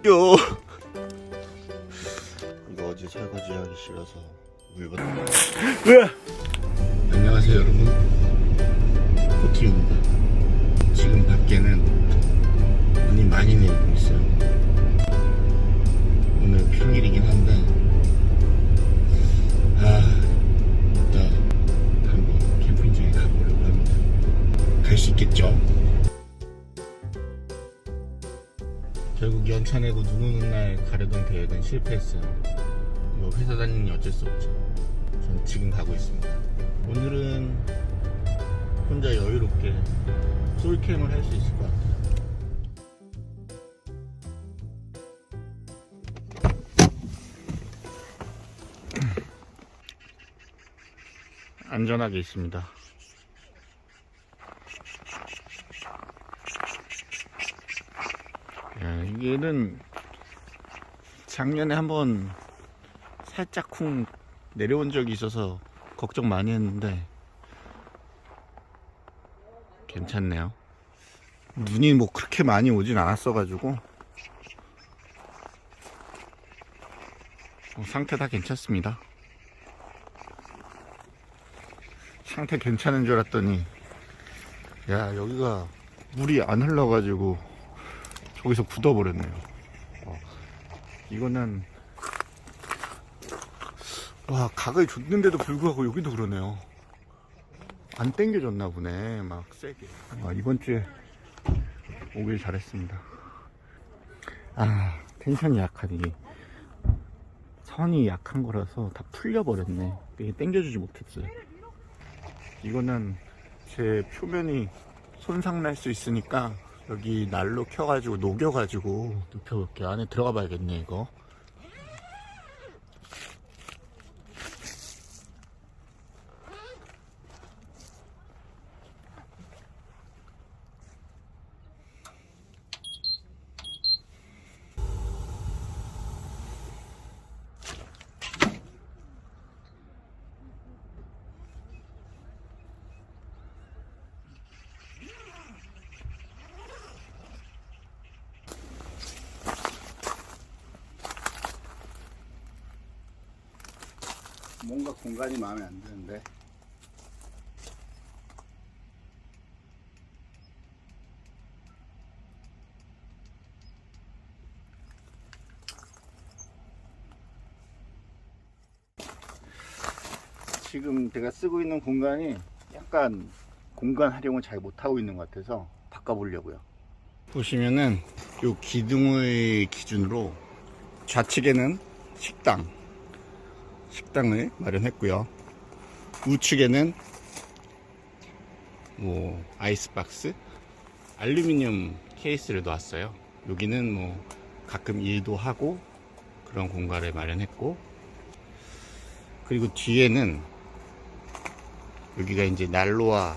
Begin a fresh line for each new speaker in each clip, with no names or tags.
요. 이거 어제 설거지 하기 싫어서 물건. 안녕하세요 여러분. 코티입니다. 지금 밖에는 눈이 많이 내리고 있어요. 오늘 평일이긴 한데 이따 한번 캠핑장에 가보려고 합니다. 갈 수 있겠죠? 결국 연차 내고 눈 오는 날 가려던 계획은 실패했어요. 뭐 회사 다니는 어쩔 수 없죠. 전 지금 가고 있습니다. 오늘은 혼자 여유롭게 솔캠을 할 수 있을 것 같아요. 안전하게 있습니다. 이게는 작년에 한번 살짝 쿵 내려온 적이 있어서 걱정 많이 했는데 괜찮네요. 눈이 뭐 그렇게 많이 오진 않았어 가지고 상태 다 괜찮습니다. 상태 괜찮은 줄 알았더니 야 여기가 물이 안 흘러가지고 저기서 굳어버렸네요. 이거는 와 각을 줬는데도 불구하고 여기도 그러네요. 안 땡겨졌나 보네 막 세게. 이번 주에 오길 잘했습니다. 텐션이 약하니 선이 약한 거라서 다 풀려버렸네. 이게 땡겨주지 못했어요. 이거는 제 표면이 손상 날 수 있으니까 여기 난로 켜가지고 녹여가지고 눕혀볼게요. 안에 들어가 봐야겠네 이거. 뭔가 공간이 마음에 안 드는데 지금 제가 쓰고 있는 공간이 약간 공간 활용을 잘 못하고 있는 것 같아서 바꿔보려고요. 보시면은 요 기둥의 기준으로 좌측에는 식당을 마련했고요. 우측에는 뭐 아이스박스, 알루미늄 케이스를 놓았어요. 여기는 뭐 가끔 일도 하고 그런 공간을 마련했고, 그리고 뒤에는 여기가 이제 난로와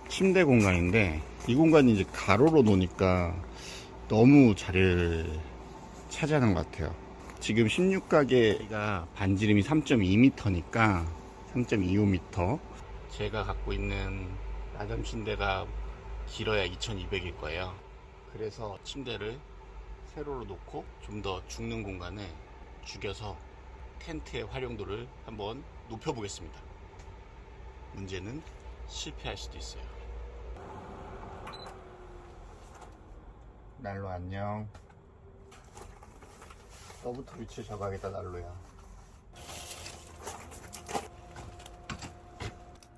침대 공간인데 이 공간이 이제 가로로 놓으니까 너무 자리를 차지하는 것 같아요. 지금 16가게가 반지름이 3.2m니까 3.25m. 제가 갖고 있는 나잠 침대가 길어야 2200일 거예요. 그래서 침대를 세로로 놓고 좀 더 죽는 공간을 죽여서 텐트의 활용도를 한번 높여보겠습니다. 문제는 실패할 수도 있어요. 난로 안녕. 너부터 위치 잡아야겠다. 난로야.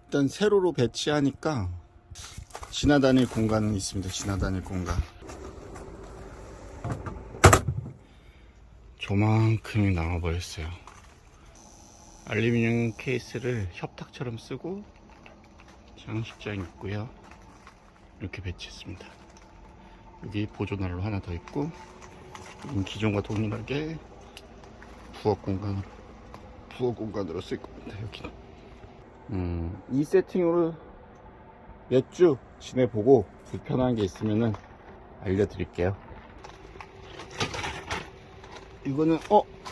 일단 세로로 배치하니까 지나다닐 공간은 있습니다. 지나다닐 공간. 저만큼이 남아버렸어요. 알루미늄 케이스를 협탁처럼 쓰고 장식장이 있고요. 이렇게 배치했습니다. 여기 보조난로 하나 더 있고, 기존과 동일하게 부엌 공간으로 쓸 겁니다. 여기. 이 세팅으로 몇 주 지내보고 불편한 게 있으면은 알려드릴게요. 이거는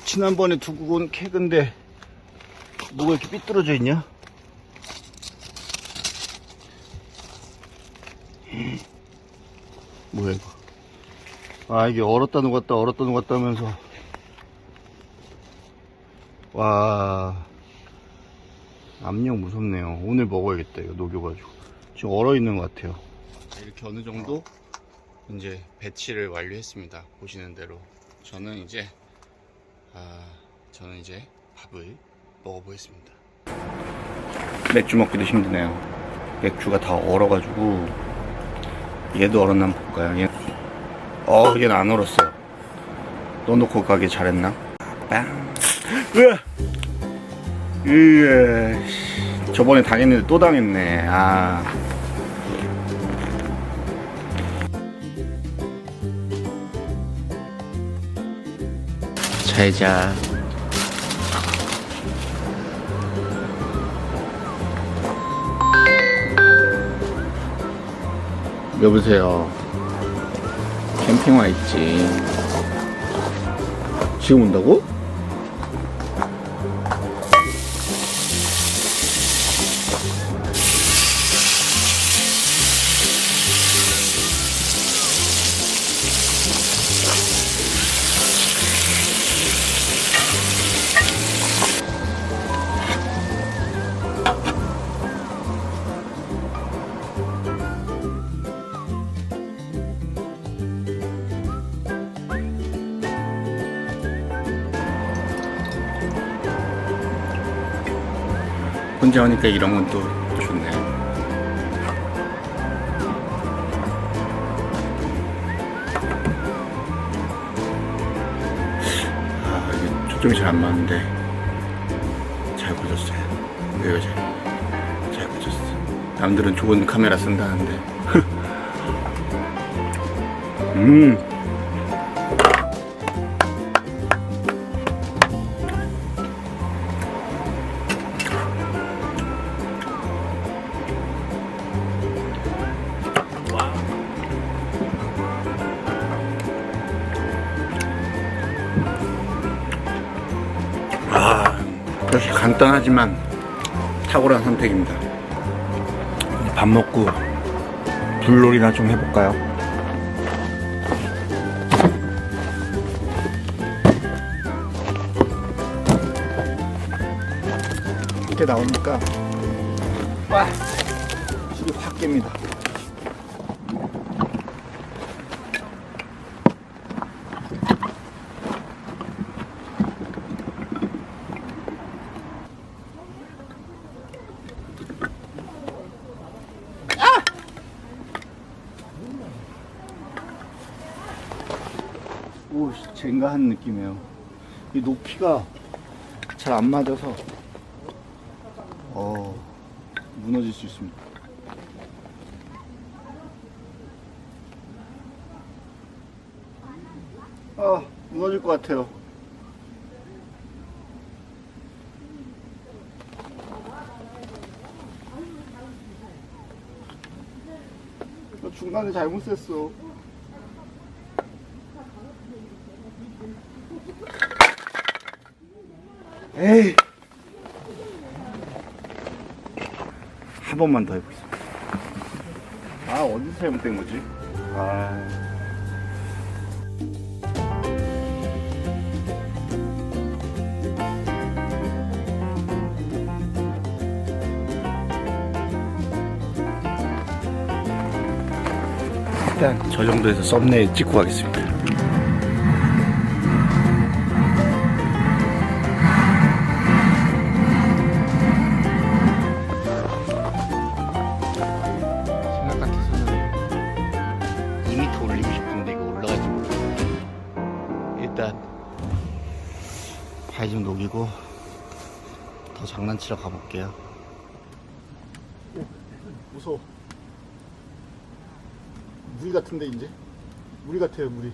지난번에 두고 온 케이크인데 뭐가 이렇게 삐뚤어져 있냐? 뭐야 이거? 아, 이게 얼었다 녹았다 하면서. 와, 압력 무섭네요. 오늘 먹어야겠다. 이거 녹여가지고. 지금 얼어 있는 것 같아요. 이렇게 어느 정도 이제 배치를 완료했습니다. 보시는 대로. 저는 이제 밥을 먹어보겠습니다. 맥주 먹기도 힘드네요. 맥주가 다 얼어가지고. 얘도 얼었나 한번 볼까요? 얘는 안 얼었어요. 넣어놓고 가길 잘했나? 빵. 저번에 당했는데 또 당했네. 잘자. 여보세요. 캠핑 와 있지. 지금 온다고? 혼자 오니까 이런 건 또 좋네. 이게 초점이 잘 안 맞는데 잘 꽂았어요. 왜요? 잘 꽂았어. 남들은 좋은 카메라 쓴다는데. 역시 간단하지만 탁월한 선택입니다. 밥 먹고 불놀이나 좀 해볼까요? 이렇게 나오니까 와, 실이 확 깹니다. 오, 젠가한 느낌이에요. 이 높이가 잘 안 맞아서 무너질 수 있습니다. 무너질 것 같아요. 중간에 잘못 셌어. 에이, 한 번만 더 해보겠습니다. 어디서 잘못된 거지? 일단 저 정도에서 썸네일 찍고 가겠습니다. 생각 같아서는 2m 올리고 싶은데 이거 올라갈지 모르겠어요. 일단 발 좀 녹이고 더 장난치러 가볼게요. 무서워. 물 같은데 이제? 물 같아요, 물이.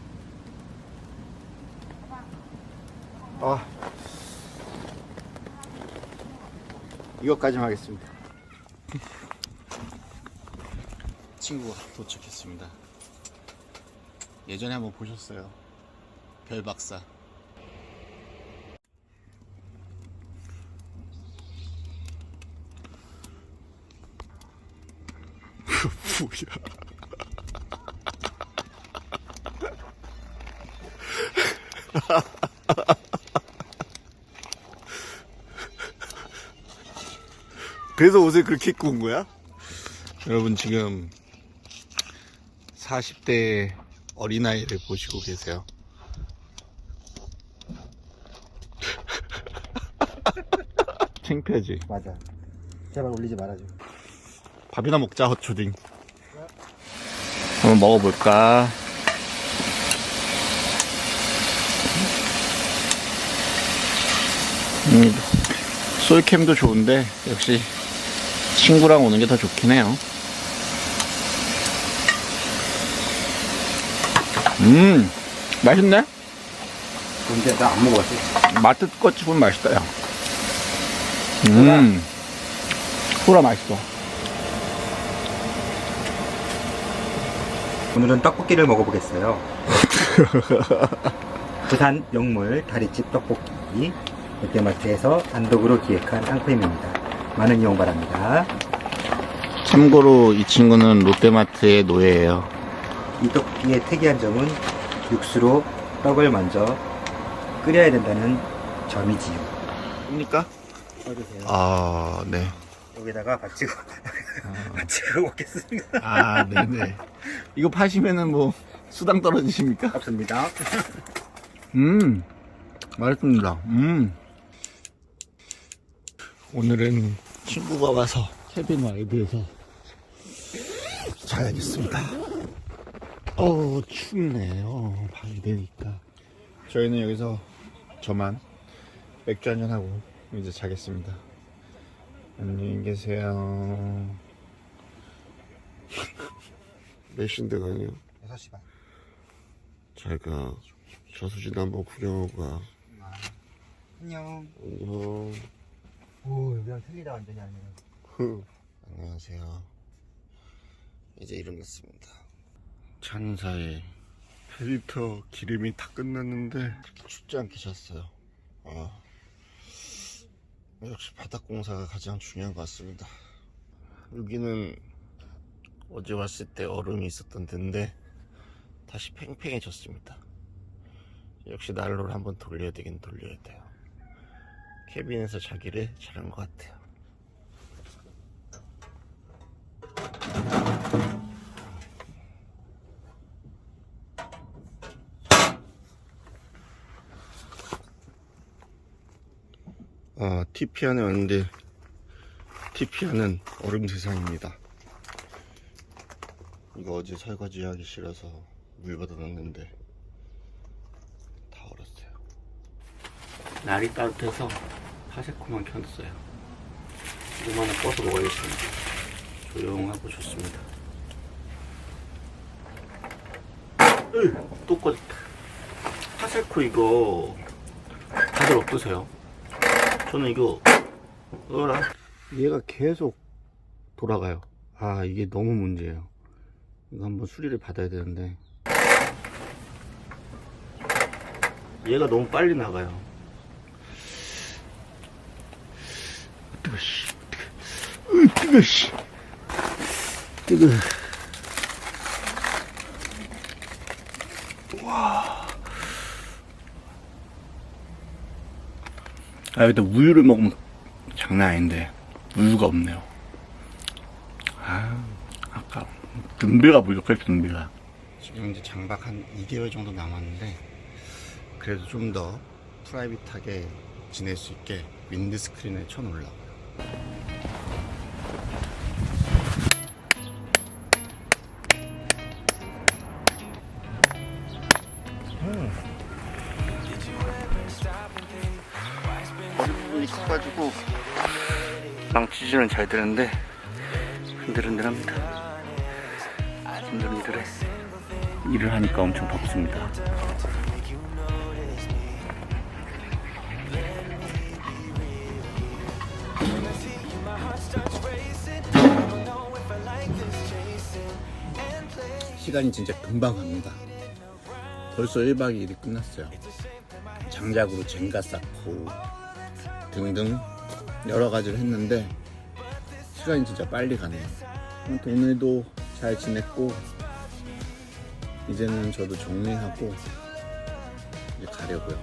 이것까지만 하겠습니다. 친구가 도착했습니다. 예전에 한번 보셨어요. 별박사. 뭐야. 그래서 옷을 그렇게 입고 온 거야? 여러분 지금 40대 어린아이를 보시고 계세요. 창피하지?
맞아. 제발 올리지 말아줘.
밥이나 먹자. 헛초딩. 한번 먹어볼까? 솔캠도 좋은데 역시 친구랑 오는 게 더 좋긴 해요. 맛있네?
근데 나 안 먹어봤어.
마트 거 치고는 맛있다, 야. 호라 맛있어.
오늘은 떡볶이를 먹어보겠어요. 부산 영물 다리집 떡볶이 롯데마트에서 단독으로 기획한 상품입니다. 많은 이용 바랍니다.
참고로 이 친구는 롯데마트의 노예예요.
이 떡볶이의 특이한 점은 육수로 떡을 먼저 끓여야 된다는 점이지요.
뭡니까?
써주세요.
아, 네.
여기다가 받치고 받치고 먹겠습니다.
아, 네네. 이거 파시면은 뭐 수당 떨어지십니까?
없습니다.
맛있습니다. 오늘은 친구가 와서 캐빈 와이드에서 자야겠습니다. 춥네요. 밤이 되니까. 저희는 여기서 저만 맥주 한잔 하고 이제 자겠습니다. 안녕히 계세요. 몇 시인데 가요?
6시 반.
잘가. 저수지도 한번 구경하고 가.
안녕.
안녕.
오, 여기랑 틀리다 완전히 아니에요.
안녕하세요. 이제 일어났습니다. 찬사에 필터 기름이 다 끝났는데 춥지 않게 잤어요. 역시 바닥공사가 가장 중요한 것 같습니다. 여기는 어제 왔을 때 얼음이 있었던 데인데 다시 팽팽해졌습니다. 역시 난로를 한번 돌려야 되긴 돌려야 돼요. 캐빈에서 자기를 잘한 것 같아요. 티피안에 왔는데 티피안은 얼음 세상입니다. 이거 어제 설거지 하기 싫어서 물 받아놨는데 다 얼었어요. 날이 따뜻해서 파세코만 켰어요. 이거 하나 꺼서 먹어야겠습니다. 조용하고 좋습니다. 또 꺼졌다. 파세코 이거 다들 어떠세요? 저는 이거 얘가 계속 돌아가요. 이게 너무 문제예요. 이거 한번 수리를 받아야 되는데 얘가 너무 빨리 나가요. 뜨거 씨. 뜨거 씨. 뜨거. 와. 여기다 우유를 먹으면 장난 아닌데 우유가 없네요. 아까 등배가 부족해. 등배가 지금 이제 장박 한 2개월 정도 남았는데 그래도 좀 더 프라이빗하게 지낼 수 있게 윈드스크린을 쳐놓으려고요. 머리 부분이 커가지고 망치질은 잘 되는데 흔들흔들합니다. 흔들흔들해. 일을 하니까 엄청 덥습니다. 시간이 진짜 금방 갑니다. 벌써 1박 2일이 끝났어요. 장작으로 젠가 쌓고 등등 여러 가지를 했는데 시간이 진짜 빨리 가네요. 아무튼 오늘도 잘 지냈고 이제는 저도 정리하고 이제 가려고요.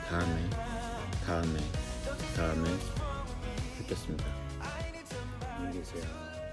다음에 뵙겠습니다. 안녕히 계세요.